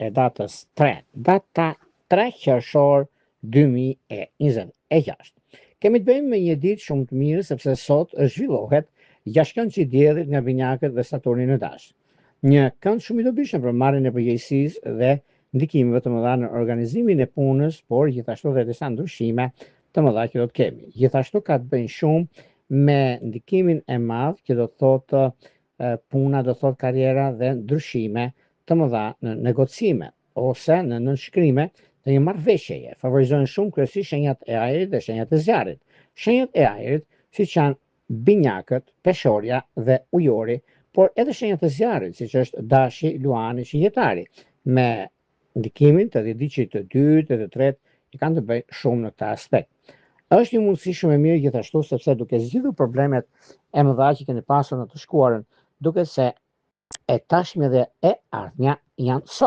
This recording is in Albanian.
e datës 3, data 3 qershor 2026. Kemi të bëjmë me një ditë shumë të mirë sepse sot zhvillohet gjashtkëndshi i diellit nga binjakët dhe Saturni në dash. Një kënd shumë i dobishëm për marrjen e përgjegjësisë dhe ndikimeve të mëdha në organizimin e punës, por gjithashtu edhe disa ndryshime të mëdha që do të kemi. Gjithashtu ka të bëjë shumë me ndikimin e madh që do të thotë puna, do të thotë karriera dhe ndryshime të mëdha në negocime ose në nënshkrime të një marrëveshjeje. Favorizojnë shumë kryesisht shenjat e ajrit dhe shenjat e zjarrit. Shenjat e ajrit siç janë binjakët, peshorja dhe ujori, por edhe shenjat e zjarrit, siç është dashi, luani, shigjetari, me ndikimin të dhjetëdiqit të dytë dhe të tretë, që kanë të bëjnë shumë në këtë aspekt. Është një mundësi shumë e mirë gjithashtu sepse duke zgjidhur problemet e mëdha që keni pasur në të shkuarën, duket se e tashmja dhe e ardhmja janë sot.